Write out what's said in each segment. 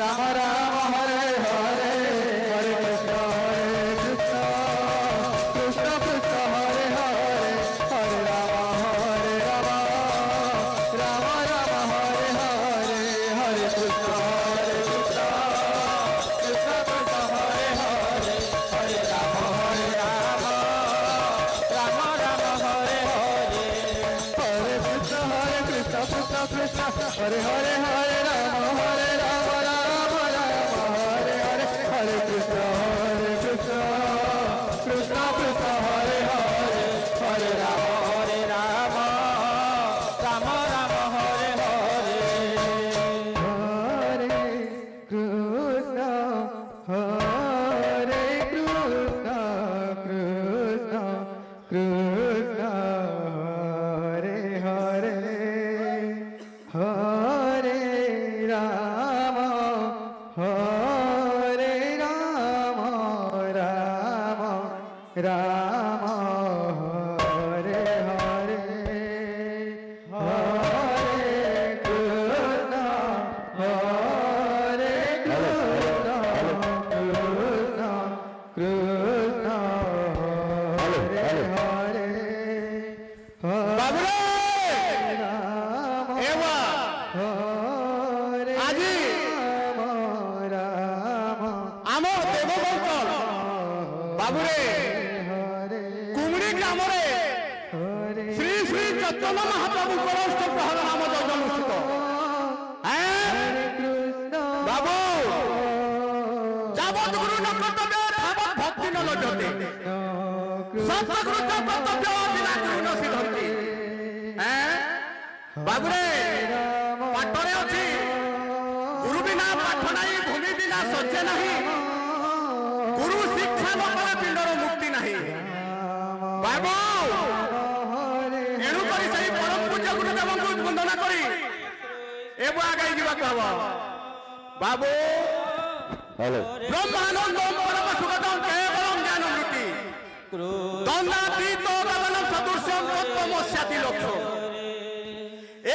রাম রাম হরে হরে হরে কৃষ্ণ কৃষ্ণ কৃষ্ণ হরে হরে হরে রাম রাম রাম হরে হরে হরে কৃষ্ণ কৃষ্ণ কৃষ্ণ হরে হরে হরে রাম রাম রাম হরে হরে হরে কৃষ্ণ কৃষ্ণ কৃষ্ণ হরে হরে হরে রাম রাম হরে হরে হরে কৃষ্ণ কৃষ্ণ কৃষ্ণ হরে হরে হরে রাম রাম রাম হরে হরে হরে কৃষ্ণ হরে কৃষ্ণ কৃষ্ণ কৃষ্ণ হরে হরে হরে রাম হরে রাম রাম রাম হরে হরে হরে কৃষ্ণ হরে কৃষ্ণ কৃষ্ণ কৃষ্ণ হরে হরে হরে রাম হরে আজি রাম আমার দেববংশল বাবুরে কুমড়ি গ্রামরে শ্রী শ্রী চৈতন্য মহাপ্রভুଙ୍କର ଅଷ୍ଟପ୍ରହର ନାମ ଯଜ୍ଞ ଅନୁଷ୍ଠିତ। ବାବୁ ଯାବତ୍ ଗୁରୁ ନ କର୍ତ୍ତବ୍ୟ ତାବତ୍ ଭକ୍ତି ନ ଲଜ୍ଜତେ ସତ୍କୃତ କର୍ତ୍ତବ୍ୟ ବିନା ଗୁରୁ ନ ସିଦ୍ଧନ୍ତି। ବାବୁରେ ପାଠରେ ଅଛି ଗୁରୁ ବିନା ପାଠ ନାହିଁ ଭୂମି ବିନା ଶଯ୍ୟା ନାହିଁ ଗୁରୁ ଶିକ୍ଷା ନ କଲେ ପିଣ୍ଡର ମୁକ୍ତି ନାହିଁ। ବାବୁ ଏଣୁକରି ସେହି ପରମ ପୂଜ୍ୟ ଗୁରୁଦେବଙ୍କୁ ବନ୍ଦନା କରି ଏବେ ଆଗେଇ ଯିବାକୁ ହବ। ବାବୁ ବ୍ରହ୍ମାନନ୍ଦ ପରମ ସୁଗତଂ କେବଳଂ ଜ୍ଞାନମୃତି ଦଣ୍ଡାତୀତ ଗଗନ ସଦୃଶଂ ତତ୍ତ୍ୱମସ୍ୟାତି ଲକ୍ଷ୍ୟଂ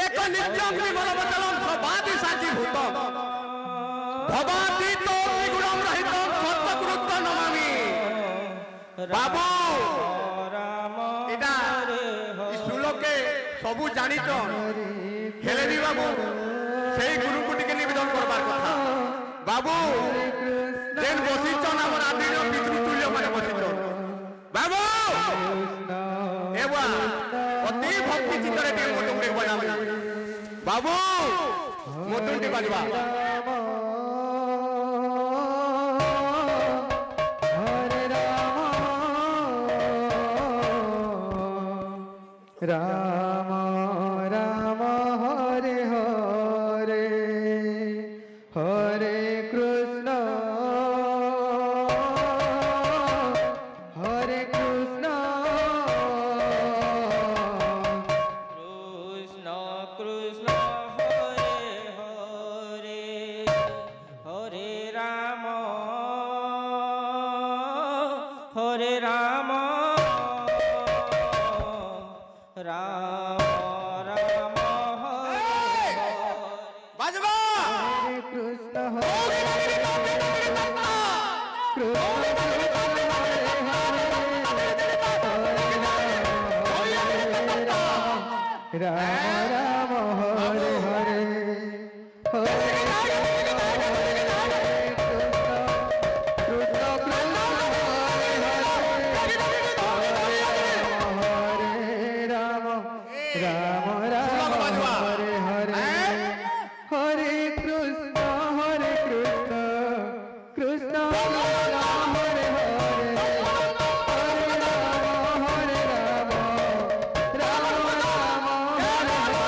ଏକ ନିତ୍ୟଂ ବିମଳବଚଳଂ ସବାଦି ସାଚୀଭୂତଂ ଭବାତୀତ ତ୍ରିଗୁଣଂ ରହିତଂ ସତ୍ତ୍ୱକୃତ ନମାମି। ବାବୁ ଏଟା ଇ ଶ୍ଲୋକେ ସବୁ ଜାଣିଛନ୍ ହେଲେ ବି ବାବୁ ସେଇ ଗୁରୁଙ୍କୁ ଟିକେ ନିବେଦନ କରବାର କଥା। ବାବୁ ଯେନ୍ ବସିଛନ୍ ଆମର ଆଦିର ପିତୃତୁଲ୍ୟ ମାନେ ବସିଛନ୍ ବାବୁ ଏବା ଅତି ଭକ୍ତି ଚିତ୍ତରେ ଟିକେ ମୋଟୁଣ୍ଡି ବଜାବେ ବାବୁ ମୋଟୁଣ୍ଡି ବାଜିବା। ହରେ ରାମ ରାମ ହରେ ହରେ হরে কৃষ্ণ হরে কৃষ্ণ কৃষ্ণ কৃষ্ণ হরে হরে হরে রাম রাম রাম হরে বাজবা হরে কৃষ্ণ হরে রাম রাম হরে হরে হরে রাম রাম হরে হরে হরে কৃষ্ণ হরে কৃষ্ণ কৃষ্ণ রাম হরে হরে হরে রাম হরে রাম রাম রাম হরে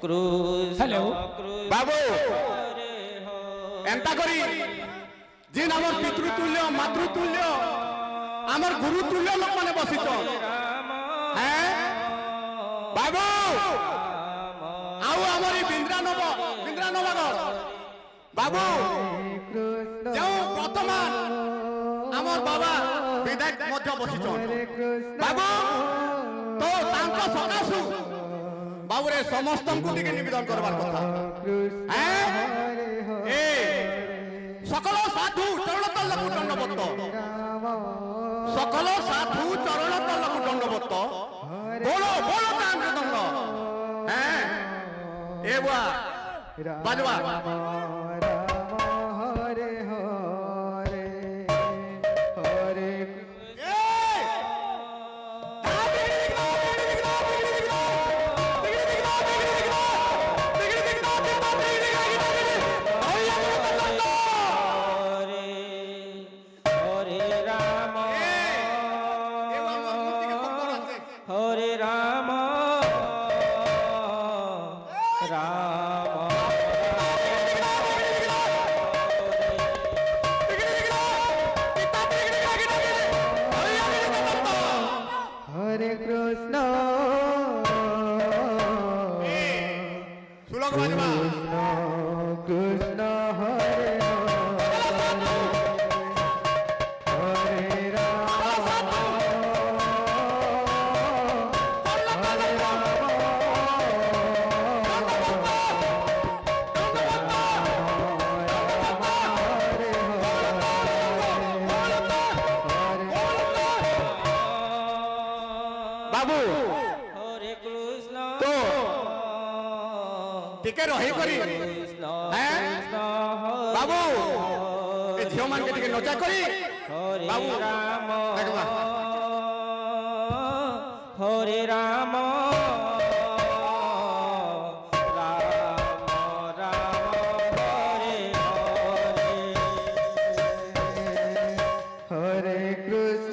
কৃষ্ণ হ্যালো। কৃষ্ণ বাবু হরে হরে এন্তা করি যে আমার পিতৃতুল্য মাতৃতুল্য আমার গুরুতুল্য লোক মানে বসিছ রাম হ্যাঁ বাবু আউ আমার এই বিন্দ্রানবগর বাবু যে বর্তমান আমার বাবা বিধায়ক মধ্য বসিছ বাবু তো তাঙ্ক সকাশু বাবুরে সমস্তଙ୍କୁ ଟିକେ নিবেদন করবার কথা হ্যাঁ এ সকল সাধু চরণ তল্লকু দণ্ডবত্ত সকল সাধু চরণ তল্লকু দণ্ডবত্ত বলো বলো তাম মৃদঙ্গ হ্যাঁ এ বুয়া বাজবা হরে হরে হরে হরে হরে রাম হরে রাম রাম হরে কৃষ্ণ সুলক বাজবা কৃষ্ণ কৃষ্ণ হরে হরে রাম হরে রাম বাবু হরে কৃষ্ণ তো ଟିକେ ରହିକରି কৃষ্ণ হ্যাঁ কৃষ্ণ হরে বাবু এ ঝিও মানকে ଟିକେ নচা କରି হরে বাবু রাম দেখবা হরে রাম